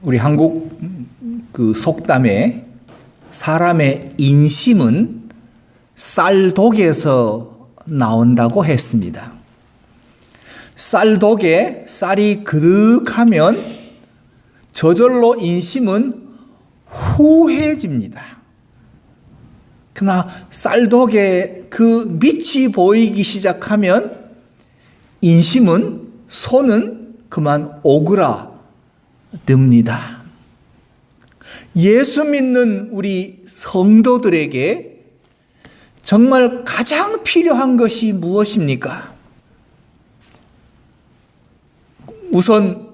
우리 한국 그 속담에 사람의 인심은 쌀독에서 나온다고 했습니다. 쌀독에 쌀이 그득하면 저절로 인심은 후해집니다. 그러나 쌀독에 그 밑이 보이기 시작하면 인심은, 손은 그만 오그라듭니다. 예수 믿는 우리 성도들에게 정말 가장 필요한 것이 무엇입니까? 우선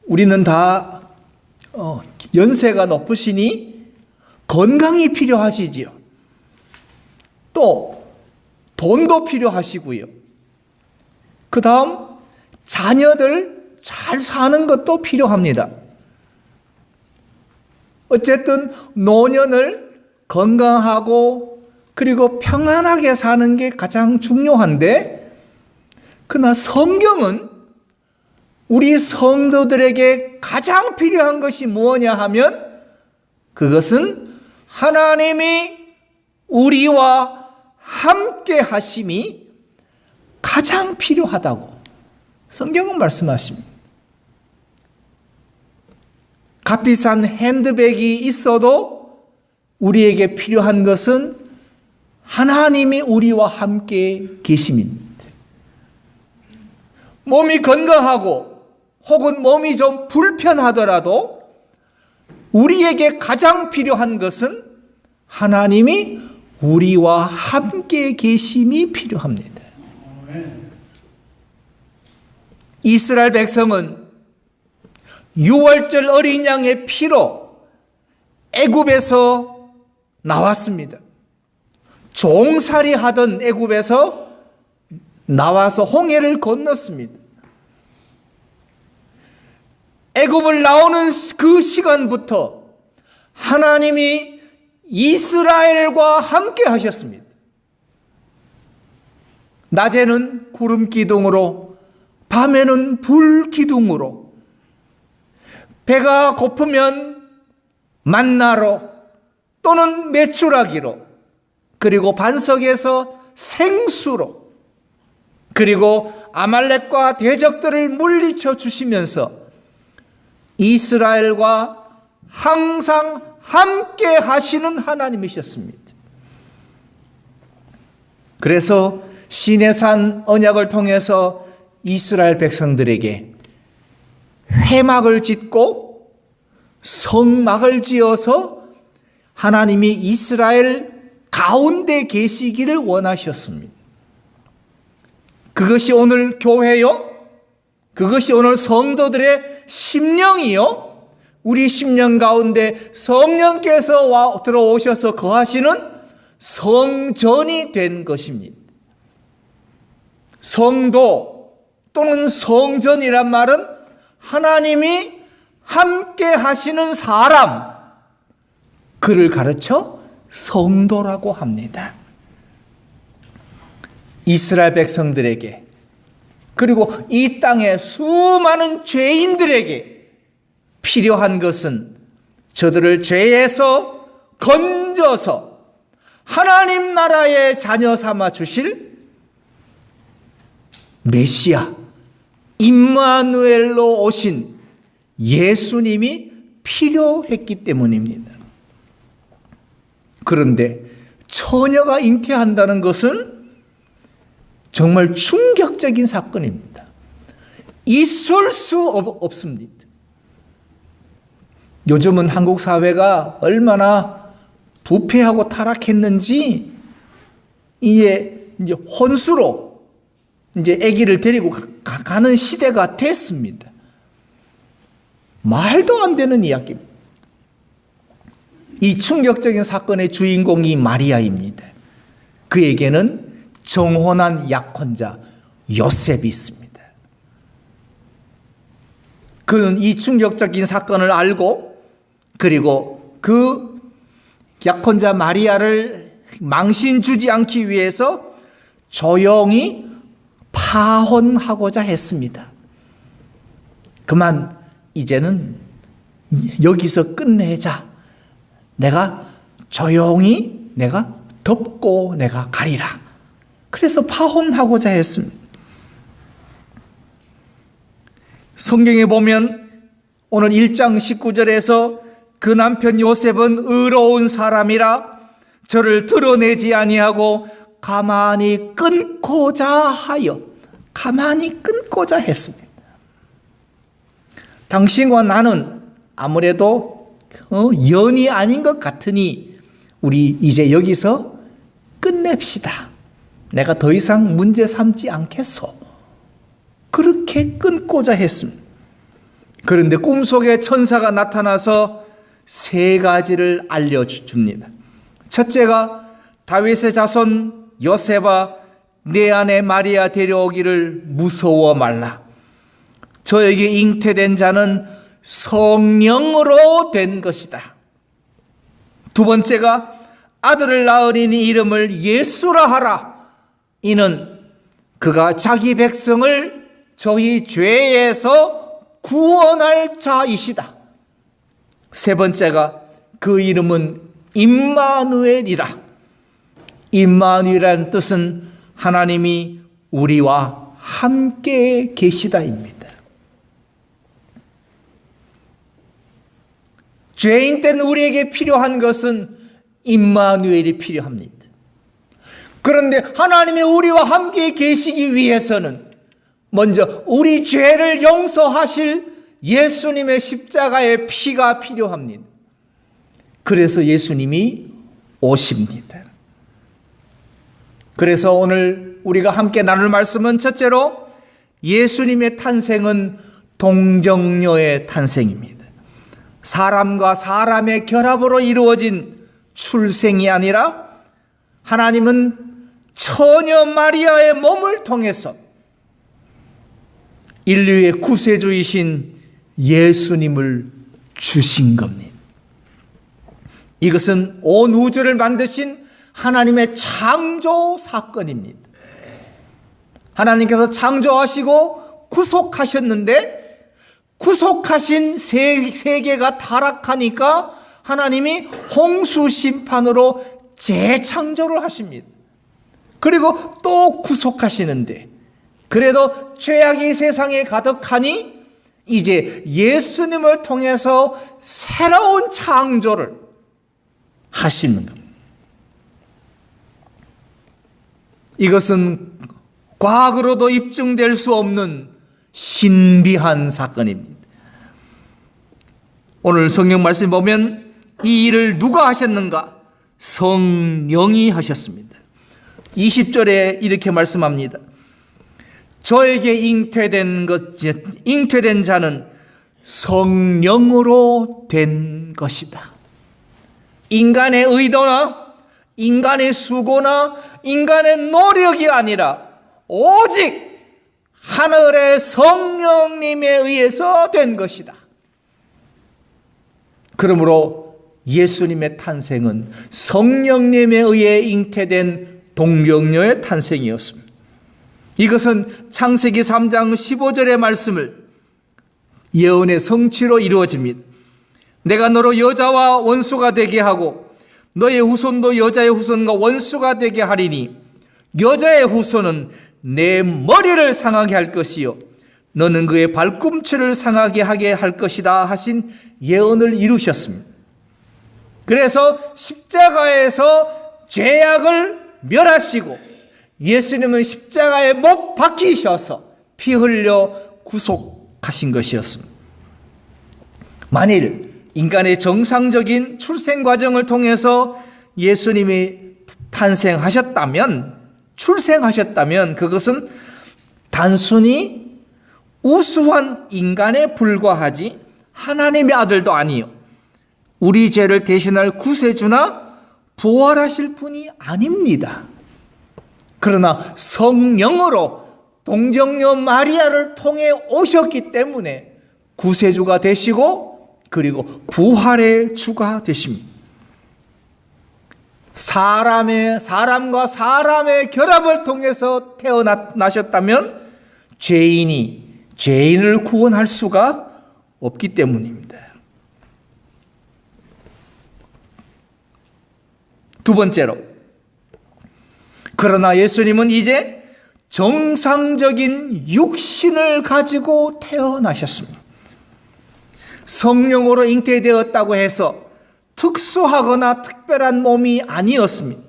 우리는 다 연세가 높으시니 건강이 필요하시지요. 또 돈도 필요하시고요. 그 다음 자녀들 잘 사는 것도 필요합니다. 어쨌든 노년을 건강하고 그리고 평안하게 사는 게 가장 중요한데, 그러나 성경은 우리 성도들에게 가장 필요한 것이 무엇냐 하면 그것은 하나님이 우리와 함께 하심이 가장 필요하다고 성경은 말씀하십니다. 값비싼 핸드백이 있어도 우리에게 필요한 것은 하나님이 우리와 함께 계심입니다. 몸이 건강하고 혹은 몸이 좀 불편하더라도 우리에게 가장 필요한 것은 하나님이 우리와 함께 계심이 필요합니다. 이스라엘 백성은 유월절 어린 양의 피로 애굽에서 나왔습니다. 종살이 하던 애굽에서 나와서 홍해를 건넜습니다. 애굽을 나오는 그 시간부터 하나님이 이스라엘과 함께 하셨습니다. 낮에는 구름 기둥으로, 밤에는 불 기둥으로, 배가 고프면 만나로 또는 메추라기로, 그리고 반석에서 생수로, 그리고 아말렉과 대적들을 물리쳐 주시면서 이스라엘과 항상 함께 하시는 하나님이셨습니다. 그래서 시내산 언약을 통해서 이스라엘 백성들에게 회막을 짓고 성막을 지어서 하나님이 이스라엘 가운데 계시기를 원하셨습니다. 그것이 오늘 교회요, 그것이 오늘 성도들의 심령이요, 우리 심령 가운데 성령께서 들어오셔서 거하시는 성전이 된 것입니다. 성도 또는 성전이란 말은 하나님이 함께 하시는 사람, 그를 가르쳐 성도라고 합니다. 이스라엘 백성들에게, 그리고 이 땅의 수많은 죄인들에게 필요한 것은 저들을 죄에서 건져서 하나님 나라의 자녀 삼아 주실 메시아 임마누엘로 오신 예수님이 필요했기 때문입니다. 그런데 처녀가 잉태한다는 것은 정말 충격적인 사건입니다. 있을 수 없습니다. 요즘은 한국 사회가 얼마나 부패하고 타락했는지 이제 혼수로 아기를 데리고 가는 시대가 됐습니다. 말도 안 되는 이야기입니다. 이 충격적인 사건의 주인공이 마리아입니다. 그에게는 정혼한 약혼자 요셉이 있습니다. 그는 이 충격적인 사건을 알고, 그리고 그 약혼자 마리아를 망신 주지 않기 위해서 조용히 파혼하고자 했습니다. 그만 이제는 여기서 끝내자. 내가 조용히 내가 덮고 내가 가리라. 그래서 파혼하고자 했습니다. 성경에 보면 오늘 1장 19절에서 그 남편 요셉은 의로운 사람이라 저를 드러내지 아니하고 가만히 끊고자 했습니다. 당신과 나는 아무래도 연이 아닌 것 같으니 우리 이제 여기서 끝냅시다. 내가 더 이상 문제 삼지 않겠소. 그렇게 끊고자 했습니다. 그런데 꿈속에 천사가 나타나서 세 가지를 알려줍니다. 첫째가 다윗의 자손 요셉아 내 아내 마리아 데려오기를 무서워 말라. 저에게 잉태된 자는 성령으로 된 것이다. 두 번째가 아들을 낳으리니 이름을 예수라 하라. 이는 그가 자기 백성을 저희 죄에서 구원할 자이시다. 세 번째가 그 이름은 임마누엘이다. 임마누엘이라는 뜻은 하나님이 우리와 함께 계시다입니다. 죄인 된 우리에게 필요한 것은 임마누엘이 필요합니다. 그런데 하나님이 우리와 함께 계시기 위해서는 먼저 우리 죄를 용서하실 예수님의 십자가의 피가 필요합니다. 그래서 예수님이 오십니다. 그래서 오늘 우리가 함께 나눌 말씀은 첫째로 예수님의 탄생은 동정녀의 탄생입니다. 사람과 사람의 결합으로 이루어진 출생이 아니라 하나님은 처녀 마리아의 몸을 통해서 인류의 구세주이신 예수님을 주신 겁니다. 이것은 온 우주를 만드신 하나님의 창조 사건입니다. 하나님께서 창조하시고 구속하셨는데 구속하신 세계가 타락하니까 하나님이 홍수 심판으로 재창조를 하십니다. 그리고 또 구속하시는데 그래도 죄악이 세상에 가득하니 이제 예수님을 통해서 새로운 창조를 하시는 겁니다. 이것은 과거로도 입증될 수 없는 신비한 사건입니다. 오늘 성경 말씀 보면 이 일을 누가 하셨는가? 성령이 하셨습니다. 20절에 이렇게 말씀합니다. 저에게 잉태된 자는 성령으로 된 것이다. 인간의 의도나 인간의 수고나 인간의 노력이 아니라 오직 하늘의 성령님에 의해서 된 것이다. 그러므로 예수님의 탄생은 성령님에 의해 잉태된 동정녀의 탄생이었습니다. 이것은 창세기 3장 15절의 말씀을 예언의 성취로 이루어집니다. 내가 너로 여자와 원수가 되게 하고 너의 후손도 여자의 후손과 원수가 되게 하리니 여자의 후손은 내 머리를 상하게 할 것이요 너는 그의 발꿈치를 상하게 하게 할 것이다 하신 예언을 이루셨습니다. 그래서 십자가에서 죄악을 멸하시고 예수님은 십자가에 못 박히셔서 피 흘려 구속하신 것이었습니다. 만일 인간의 정상적인 출생 과정을 통해서 예수님이 출생하셨다면 그것은 단순히 우수한 인간에 불과하지 하나님의 아들도 아니요 우리 죄를 대신할 구세주나 부활하실 분이 아닙니다. 그러나 성령으로 동정녀 마리아를 통해 오셨기 때문에 구세주가 되시고 그리고 부활의 주가 되십니다. 사람과 사람의 결합을 통해서 태어나셨다면 죄인을 구원할 수가 없기 때문입니다. 두 번째로, 그러나 예수님은 이제 정상적인 육신을 가지고 태어나셨습니다. 성령으로 잉태되었다고 해서 특수하거나 특별한 몸이 아니었습니다.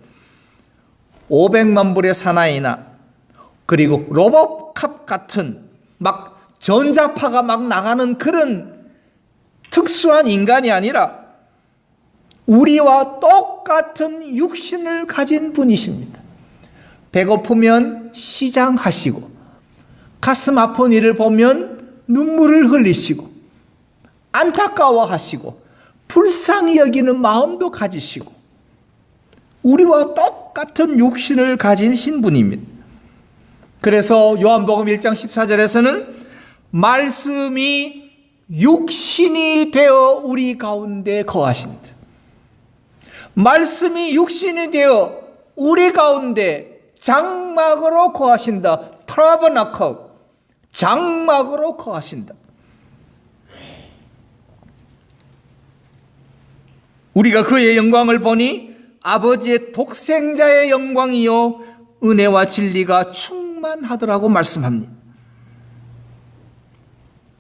500만 불의 사나이나 그리고 로봇캅 같은 막 전자파가 막 나가는 그런 특수한 인간이 아니라 우리와 똑같은 육신을 가진 분이십니다. 배고프면 시장하시고, 가슴 아픈 일을 보면 눈물을 흘리시고, 안타까워하시고, 불쌍히 여기는 마음도 가지시고, 우리와 똑같은 육신을 가진 신분입니다. 그래서 요한복음 1장 14절에서는 말씀이 육신이 되어 우리 가운데 거하신다. 말씀이 육신이 되어 우리 가운데 장막으로 거하신다. 타버나클, 장막으로 거하신다. 우리가 그의 영광을 보니 아버지의 독생자의 영광이요 은혜와 진리가 충만하더라고 말씀합니다.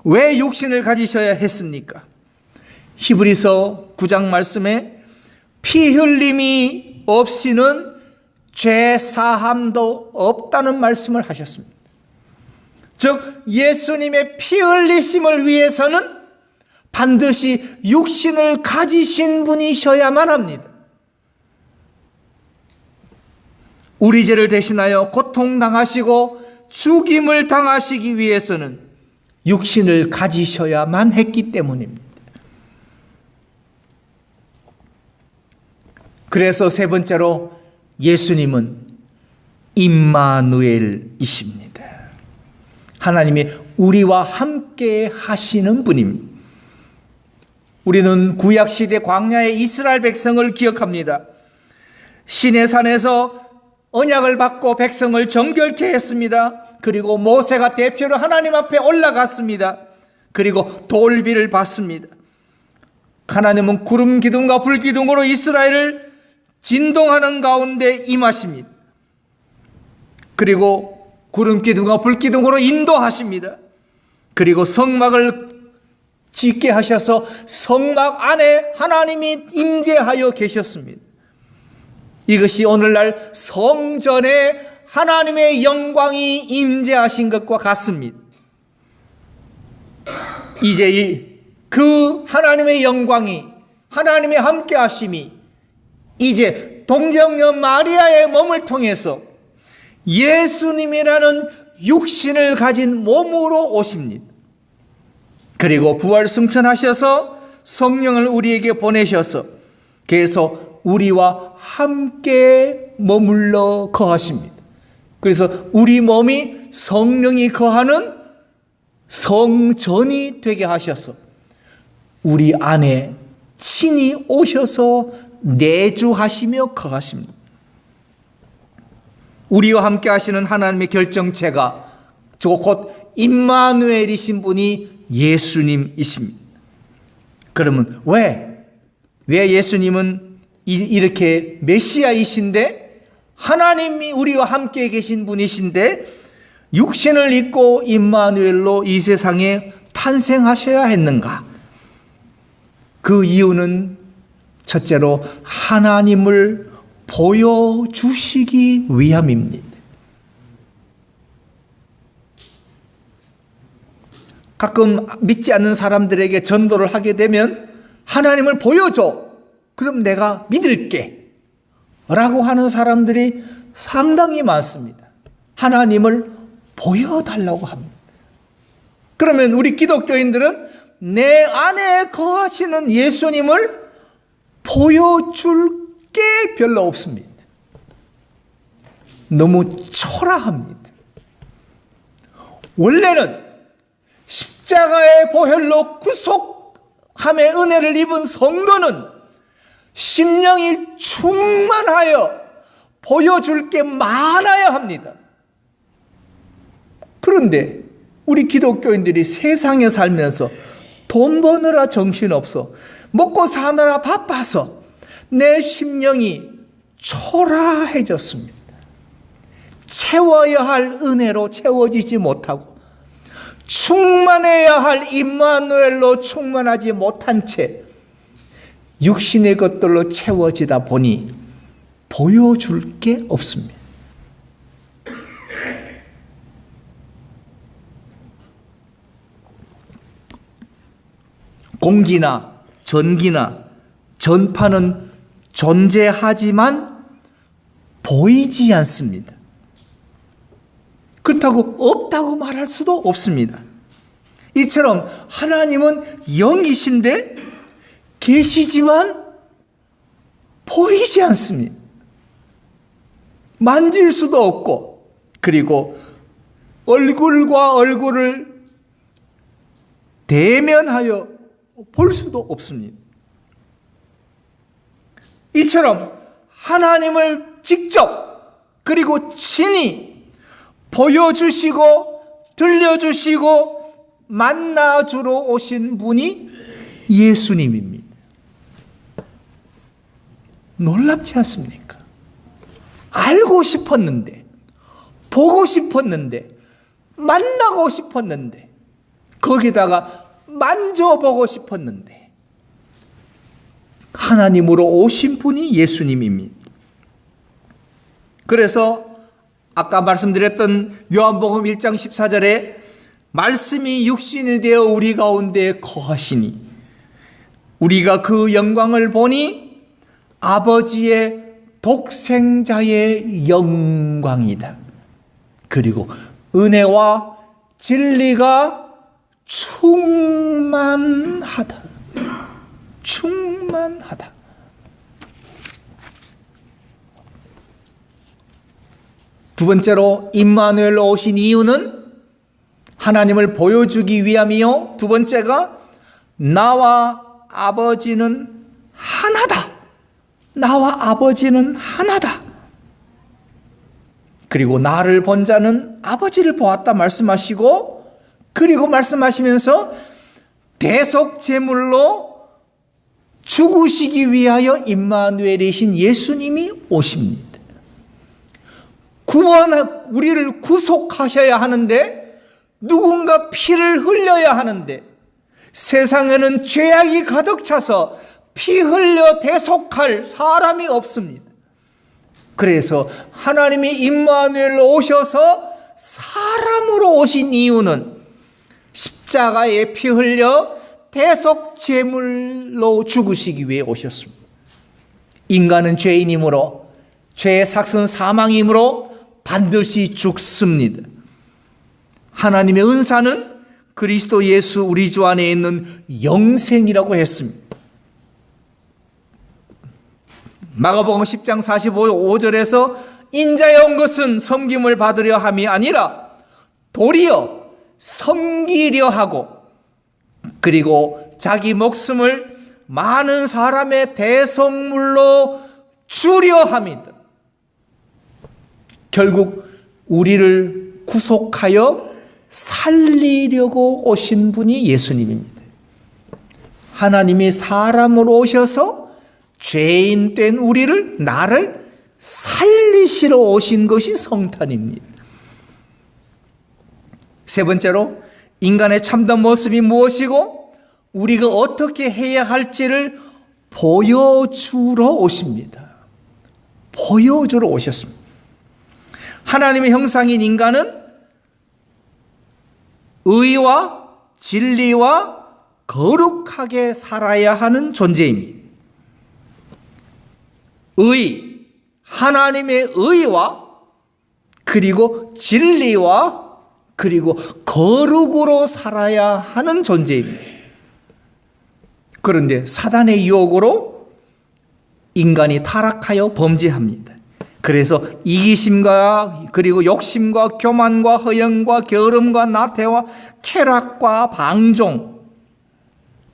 왜 육신을 가지셔야 했습니까? 히브리서 9장 말씀에 피 흘림이 없이는 죄 사함도 없다는 말씀을 하셨습니다. 즉 예수님의 피 흘리심을 위해서는 반드시 육신을 가지신 분이셔야만 합니다. 우리 죄를 대신하여 고통당하시고 죽임을 당하시기 위해서는 육신을 가지셔야만 했기 때문입니다. 그래서 세 번째로 예수님은 임마누엘이십니다. 하나님이 우리와 함께 하시는 분입니다. 우리는 구약시대 광야의 이스라엘 백성을 기억합니다. 시내산에서 언약을 받고 백성을 정결케 했습니다. 그리고 모세가 대표로 하나님 앞에 올라갔습니다. 그리고 돌비를 받습니다. 하나님은 구름 기둥과 불 기둥으로 이스라엘을 진동하는 가운데 임하십니다. 그리고 구름 기둥과 불 기둥으로 인도하십니다. 그리고 성막을 짓게 하셔서 성막 안에 하나님이 임재하여 계셨습니다. 이것이 오늘날 성전에 하나님의 영광이 임재하신 것과 같습니다. 이제 그 하나님의 영광이, 하나님의 함께 하심이 이제 동정녀 마리아의 몸을 통해서 예수님이라는 육신을 가진 몸으로 오십니다. 그리고 부활 승천하셔서 성령을 우리에게 보내셔서 그래서 우리와 함께 머물러 거하십니다. 그래서 우리 몸이 성령이 거하는 성전이 되게 하셔서 우리 안에 친히 오셔서 내주하시며 거하십니다. 우리와 함께 하시는 하나님의 결정체가 곧 임마누엘이신 분이 예수님이십니다. 그러면 왜 예수님은 이렇게 메시아이신데, 하나님이 우리와 함께 계신 분이신데 육신을 입고 임마누엘로 이 세상에 탄생하셔야 했는가? 그 이유는 첫째로 하나님을 보여주시기 위함입니다. 가끔 믿지 않는 사람들에게 전도를 하게 되면 하나님을 보여줘. 그럼 내가 믿을게. 라고 하는 사람들이 상당히 많습니다. 하나님을 보여달라고 합니다. 그러면 우리 기독교인들은 내 안에 거하시는 예수님을 보여줄 게 별로 없습니다. 너무 초라합니다. 원래는 십자가의 보혈로 구속함의 은혜를 입은 성도는 심령이 충만하여 보여줄 게 많아야 합니다. 그런데 우리 기독교인들이 세상에 살면서 돈 버느라 정신없어, 먹고 사느라 바빠서 내 심령이 초라해졌습니다. 채워야 할 은혜로 채워지지 못하고 충만해야 할 임마누엘로 충만하지 못한 채 육신의 것들로 채워지다 보니 보여줄 게 없습니다. 공기나 전기나 전파는 존재하지만 보이지 않습니다. 그렇다고 없다고 말할 수도 없습니다. 이처럼 하나님은 영이신데 계시지만 보이지 않습니다. 만질 수도 없고, 그리고 얼굴과 얼굴을 대면하여 볼 수도 없습니다. 이처럼 하나님을 직접 그리고 친히 보여주시고 들려주시고 만나주러 오신 분이 예수님입니다. 놀랍지 않습니까? 알고 싶었는데, 보고 싶었는데, 만나고 싶었는데, 거기다가 만져보고 싶었는데 하나님으로 오신 분이 예수님입니다. 그래서 아까 말씀드렸던 요한복음 1장 14절에 말씀이 육신이 되어 우리 가운데 거하시니 우리가 그 영광을 보니 아버지의 독생자의 영광이다. 그리고 은혜와 진리가 충만하다. 충만하다. 두 번째로 임마누엘로 오신 이유는 하나님을 보여주기 위함이요. 두 번째가 나와 아버지는 하나다. 나와 아버지는 하나다. 그리고 나를 본 자는 아버지를 보았다 말씀하시고, 그리고 말씀하시면서 대속제물로 죽으시기 위하여 임마누엘이신 예수님이 오십니다. 우리를 구속하셔야 하는데 누군가 피를 흘려야 하는데 세상에는 죄악이 가득 차서 피 흘려 대속할 사람이 없습니다. 그래서 하나님이 임마누엘로 오셔서 사람으로 오신 이유는 십자가에 피 흘려 대속 제물로 죽으시기 위해 오셨습니다. 인간은 죄인이므로 죄의 삭은 사망이므로 반드시 죽습니다. 하나님의 은사는 그리스도 예수 우리 주 안에 있는 영생이라고 했습니다. 마가복음 10장 45절에서 인자에 온 것은 섬김을 받으려 함이 아니라 도리어 섬기려 하고 그리고 자기 목숨을 많은 사람의 대속물로 주려 함이다. 결국 우리를 구속하여 살리려고 오신 분이 예수님입니다. 하나님이 사람으로 오셔서 죄인 된 우리를, 나를 살리시러 오신 것이 성탄입니다. 세 번째로 인간의 참된 모습이 무엇이고 우리가 어떻게 해야 할지를 보여주러 오십니다. 보여주러 오셨습니다. 하나님의 형상인 인간은 의와 진리와 거룩하게 살아야 하는 존재입니다. 의, 하나님의 의와 그리고 진리와 그리고 거룩으로 살아야 하는 존재입니다. 그런데 사단의 유혹으로 인간이 타락하여 범죄합니다. 그래서 이기심과 그리고 욕심과 교만과 허영과 게으름과 나태와 쾌락과 방종,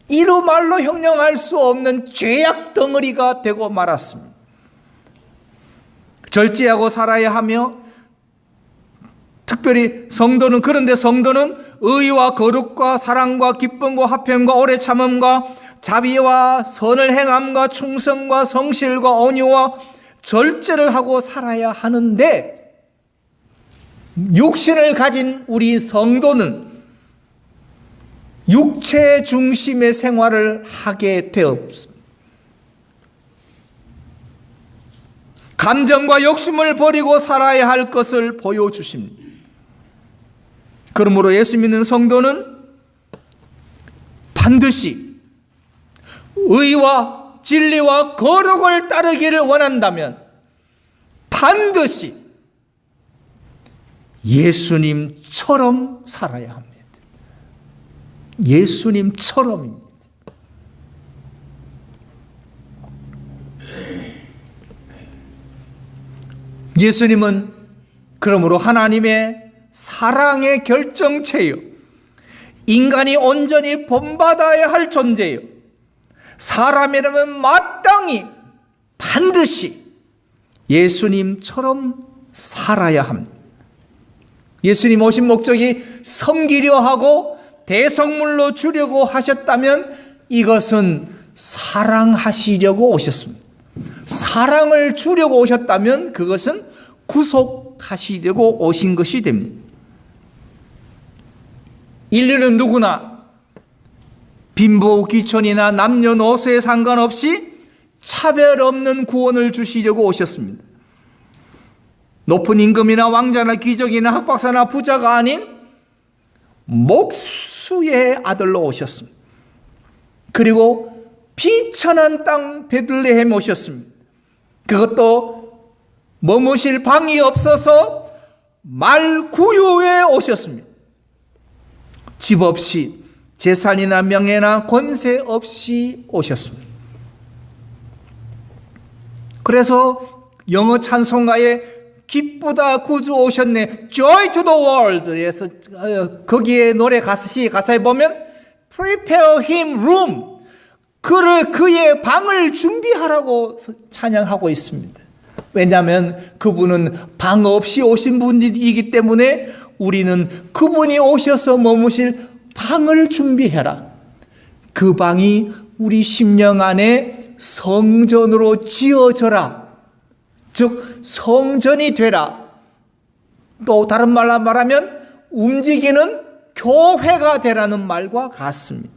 이루 말로 형용할 수 없는 죄악 덩어리가 되고 말았습니다. 절제하고 살아야 하며 특별히 성도는, 그런데 성도는 의와 거룩과 사랑과 기쁨과 화평과 오래 참음과 자비와 선을 행함과 충성과 성실과 온유와 절제를 하고 살아야 하는데 육신을 가진 우리 성도는 육체 중심의 생활을 하게 되었습니다. 감정과 욕심을 버리고 살아야 할 것을 보여주십니다. 그러므로 예수 믿는 성도는 반드시 의와 진리와 거룩을 따르기를 원한다면 반드시 예수님처럼 살아야 합니다. 예수님처럼입니다. 예수님은 그러므로 하나님의 사랑의 결정체요, 인간이 온전히 본받아야 할 존재요, 사람이라면 마땅히 반드시 예수님처럼 살아야 합니다. 예수님 오신 목적이 섬기려 하고 대성물로 주려고 하셨다면 이것은 사랑하시려고 오셨습니다. 사랑을 주려고 오셨다면 그것은 구속하시려고 오신 것이 됩니다. 인류는 누구나 빈부 귀천이나 남녀노소에 상관없이 차별 없는 구원을 주시려고 오셨습니다. 높은 임금이나 왕자나 귀족이나 학박사나 부자가 아닌 목수의 아들로 오셨습니다. 그리고 비천한 땅 베들레헴 오셨습니다. 그것도 머무실 방이 없어서 말구유에 오셨습니다. 집 없이, 재산이나 명예나 권세 없이 오셨습니다. 그래서 영어 찬송가에 기쁘다 구주 오셨네, Joy to the world에서 거기에 노래 가사에 보면 Prepare him room, 그의 방을 준비하라고 찬양하고 있습니다. 왜냐하면 그분은 방 없이 오신 분이기 때문에 우리는 그분이 오셔서 머무실 방을 준비해라. 그 방이 우리 심령 안에 성전으로 지어져라. 즉 성전이 되라. 또 다른 말로 말하면 움직이는 교회가 되라는 말과 같습니다.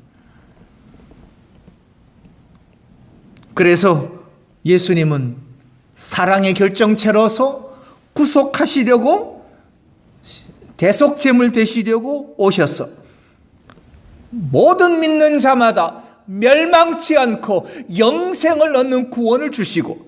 그래서 예수님은 사랑의 결정체로서 구속하시려고 대속제물 되시려고 오셔서 모든 믿는 자마다 멸망치 않고 영생을 얻는 구원을 주시고,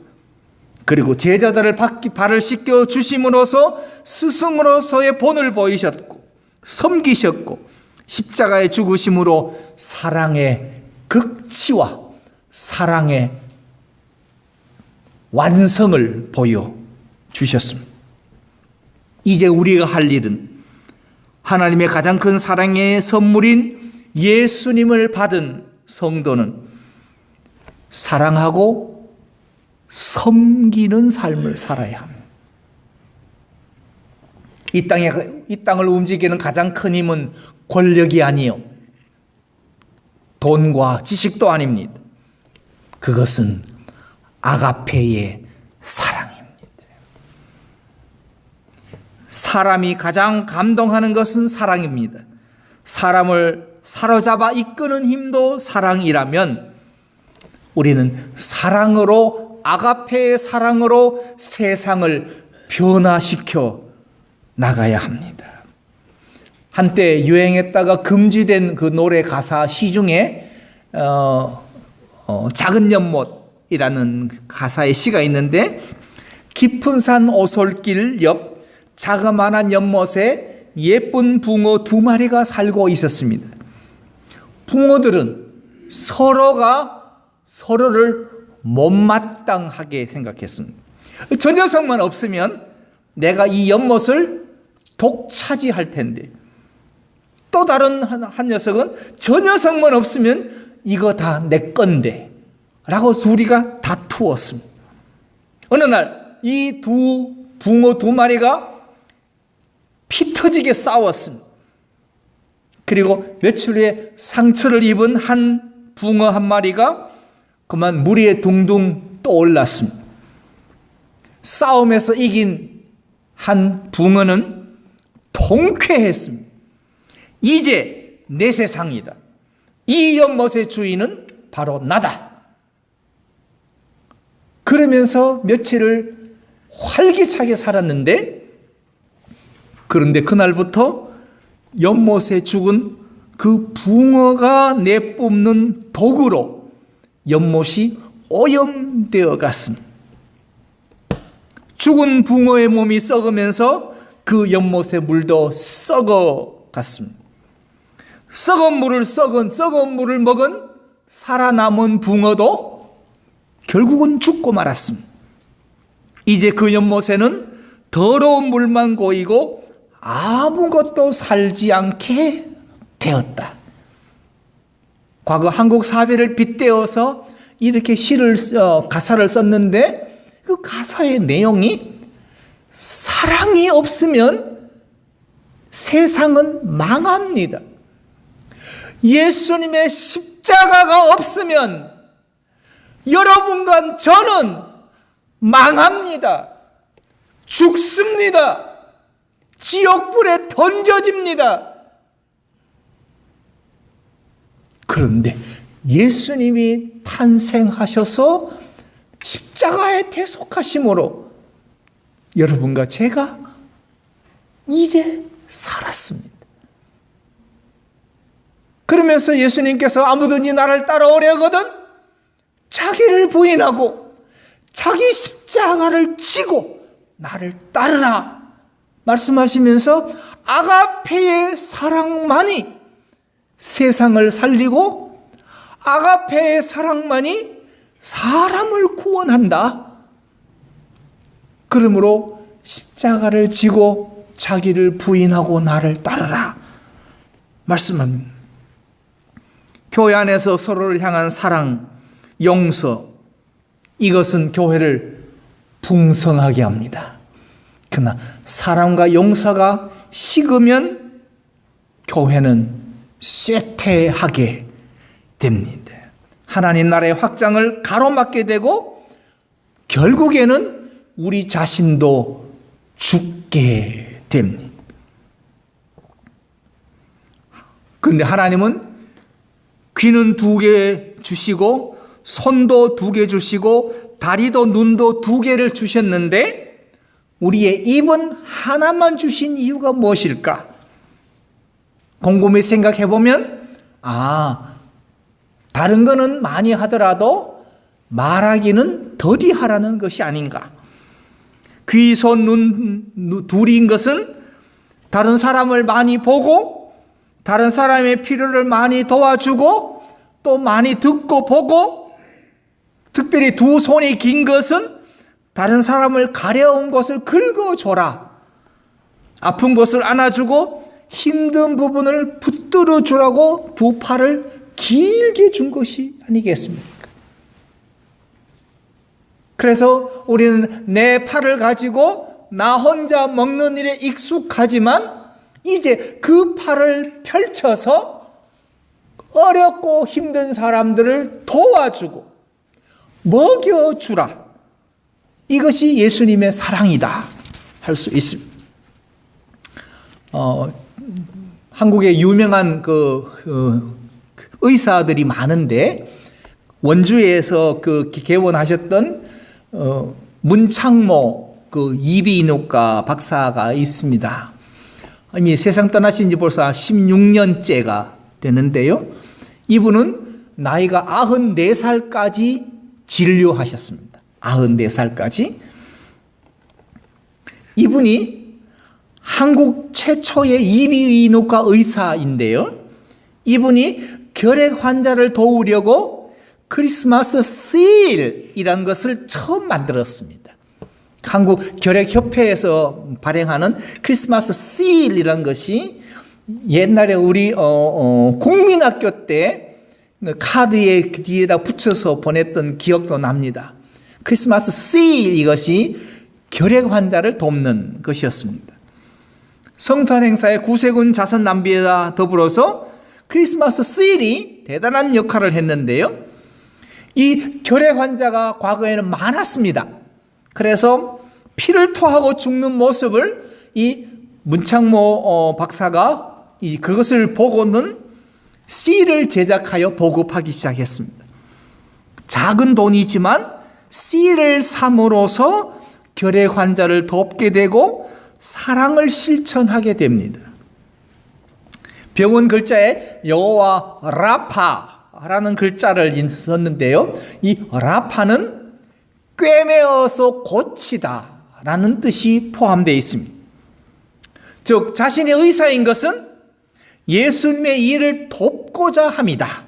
그리고 제자들을 발을 씻겨 주심으로써 스승으로서의 본을 보이셨고 섬기셨고, 십자가의 죽으심으로 사랑의 극치와 사랑의 완성을 보여주셨습니다. 이제 우리가 할 일은 하나님의 가장 큰 사랑의 선물인 예수님을 받은 성도는 사랑하고 섬기는 삶을 살아야 합니다. 이 땅을 움직이는 가장 큰 힘은 권력이 아니요, 돈과 지식도 아닙니다. 그것은 아가페의 사랑입니다. 사람이 가장 감동하는 것은 사랑입니다. 사람을 사로잡아 이끄는 힘도 사랑이라면 우리는 사랑으로, 아가페의 사랑으로 세상을 변화시켜 나가야 합니다. 한때 유행했다가 금지된 그 노래 가사 시중에 작은 연못이라는 가사의 시가 있는데, 깊은 산 오솔길 옆 자그마한 연못에 예쁜 붕어 2마리가 살고 있었습니다. 붕어들은 서로가 서로를 못마땅하게 생각했습니다. 저 녀석만 없으면 내가 이 연못을 독차지할 텐데, 또 다른 한 녀석은 저 녀석만 없으면 이거 다 내 건데 라고 둘이가 다투었습니다. 어느 날 이 두 붕어 2마리가 피 터지게 싸웠습니다. 그리고 며칠 후에 상처를 입은 한 붕어 1마리가 그만 물 위에 둥둥 떠올랐습니다. 싸움에서 이긴 한 붕어는 통쾌했습니다. 이제 내 세상이다. 이 연못의 주인은 바로 나다. 그러면서 며칠을 활기차게 살았는데, 그런데 그날부터 연못에 죽은 그 붕어가 내뿜는 독으로 연못이 오염되어 갔습니다. 죽은 붕어의 몸이 썩으면서 그 연못의 물도 썩어 갔습니다. 썩은 물을 먹은 살아남은 붕어도 결국은 죽고 말았습니다. 이제 그 연못에는 더러운 물만 고이고 아무것도 살지 않게 되었다. 과거 한국 사회를 빗대어서 이렇게 가사를 썼는데, 그 가사의 내용이 사랑이 없으면 세상은 망합니다. 예수님의 십자가가 없으면 여러분과 저는 망합니다. 죽습니다. 지옥불에 던져집니다. 그런데 예수님이 탄생하셔서 십자가에 대속하심으로 여러분과 제가 이제 살았습니다. 그러면서 예수님께서 아무든지 나를 따라오려거든 자기를 부인하고 자기 십자가를 지고 나를 따르라 말씀하시면서 아가페의 사랑만이 세상을 살리고 아가페의 사랑만이 사람을 구원한다. 그러므로 십자가를 지고 자기를 부인하고 나를 따르라 말씀합니다. 교회 안에서 서로를 향한 사랑, 용서, 이것은 교회를 풍성하게 합니다. 그러나 사랑과 용서가 식으면 교회는 쇠퇴하게 됩니다. 하나님 나라의 확장을 가로막게 되고 결국에는 우리 자신도 죽게 됩니다. 그런데 하나님은 귀는 2개 주시고 손도 2개 주시고 다리도 눈도 2개를 주셨는데 우리의 입은 하나만 주신 이유가 무엇일까? 곰곰이 생각해 보면 다른 거는 많이 하더라도 말하기는 더디하라는 것이 아닌가. 귀, 손, 눈 둘인 것은 다른 사람을 많이 보고 다른 사람의 필요를 많이 도와주고 또 많이 듣고 보고, 특별히 2 손이 긴 것은 다른 사람을 가려운 것을 긁어줘라, 아픈 것을 안아주고 힘든 부분을 붙들어 주라고 2 팔을 길게 준 것이 아니겠습니까? 그래서 우리는 내 팔을 가지고 나 혼자 먹는 일에 익숙하지만 이제 그 팔을 펼쳐서 어렵고 힘든 사람들을 도와주고 먹여주라, 이것이 예수님의 사랑이다 할 수 있습니다. 한국에 유명한 의사들이 많은데 원주에서 개원하셨던 문창모 이비인후과 박사가 있습니다. 이미 세상 떠나신 지 벌써 16년째가 되는데요. 이분은 나이가 94살까지 진료하셨습니다. 94살까지. 이분이 한국 최초의 이비인후과 의사인데요. 이분이 결핵 환자를 도우려고 크리스마스 세일이라는 것을 처음 만들었습니다. 한국 결핵협회에서 발행하는 크리스마스 세일이라는 것이 옛날에 우리 국민학교 때 카드에 뒤에다 붙여서 보냈던 기억도 납니다. 크리스마스 세일, 이것이 결핵 환자를 돕는 것이었습니다. 성탄 행사의 구세군 자선 낭비와 더불어서 크리스마스 세일이 대단한 역할을 했는데요. 이 결핵 환자가 과거에는 많았습니다. 그래서 피를 토하고 죽는 모습을 이 문창모 박사가 그것을 보고는 씨를 제작하여 보급하기 시작했습니다. 작은 돈이지만 씨를 삼으로써 결핵 환자를 돕게 되고 사랑을 실천하게 됩니다. 병원 글자에 여호와 라파라는 글자를 썼는데요. 이 라파는 꿰매어서 고치다 라는 뜻이 포함되어 있습니다. 즉 자신이 의사인 것은 예수님의 일을 돕고자 합니다.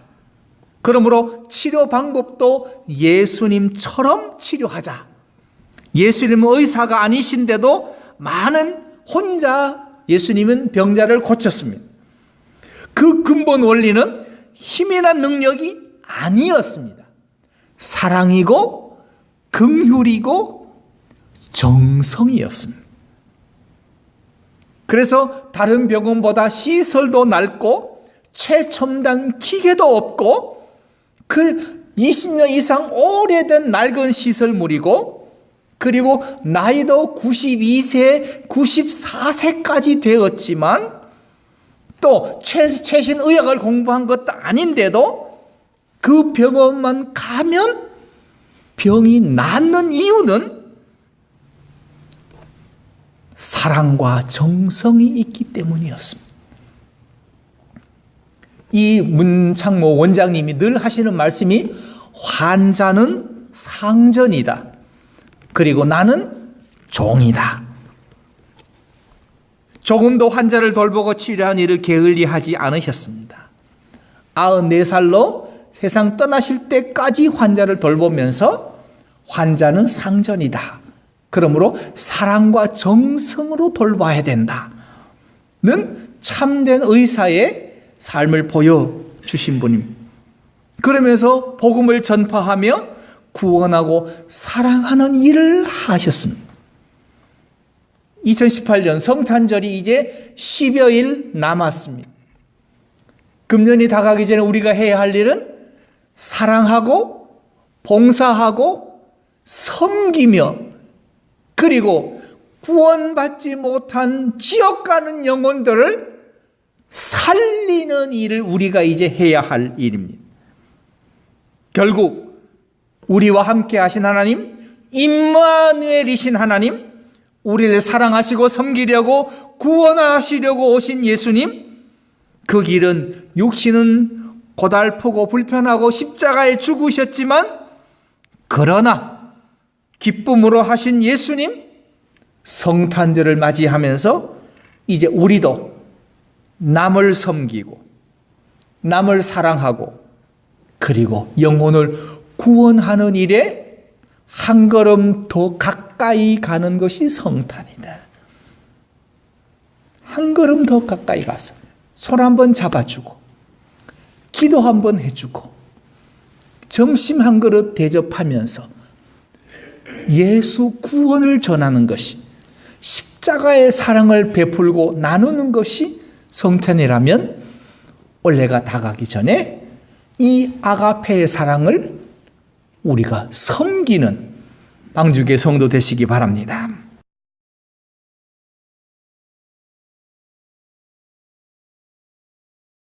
그러므로 치료 방법도 예수님처럼 치료하자. 예수님은 의사가 아니신데도 혼자 예수님은 병자를 고쳤습니다. 그 근본 원리는 힘이나 능력이 아니었습니다. 사랑이고 긍휼이고 정성이었습니다. 그래서 다른 병원보다 시설도 낡고 최첨단 기계도 없고 그 20년 이상 오래된 낡은 시설물이고 그리고 나이도 92세, 94세까지 되었지만 또 최신 의학을 공부한 것도 아닌데도 그 병원만 가면 병이 낫는 이유는 사랑과 정성이 있기 때문이었습니다. 이 문창모 원장님이 늘 하시는 말씀이 환자는 상전이다. 그리고 나는 종이다. 조금도 환자를 돌보고 치료한 일을 게을리하지 않으셨습니다. 94살로 세상 떠나실 때까지 환자를 돌보면서 환자는 상전이다. 그러므로 사랑과 정성으로 돌봐야 된다는 참된 의사의 삶을 보여주신 분입니다. 그러면서 복음을 전파하며 구원하고 사랑하는 일을 하셨습니다. 2018년 성탄절이 이제 10여일 남았습니다. 금년이 다가기 전에 우리가 해야 할 일은 사랑하고 봉사하고 섬기며 그리고 구원받지 못한 지옥 가는 영혼들을 살리는 일을 우리가 이제 해야 할 일입니다. 결국 우리와 함께 하신 하나님, 임마누엘이신 하나님, 우리를 사랑하시고 섬기려고 구원하시려고 오신 예수님, 그 길은 육신은 고달프고 불편하고 십자가에 죽으셨지만 그러나 기쁨으로 하신 예수님, 성탄절을 맞이하면서 이제 우리도 남을 섬기고 남을 사랑하고 그리고 영혼을 구원하는 일에 한 걸음 더 가까이 가는 것이 성탄이다. 한 걸음 더 가까이 가서 손 한번 잡아주고 기도 한번 해주고 점심 한 그릇 대접하면서 예수 구원을 전하는 것이 십자가의 사랑을 베풀고 나누는 것이 성탄이라면 올해가 다가기 전에 이 아가페의 사랑을 우리가 섬기는 방주교 성도 되시기 바랍니다.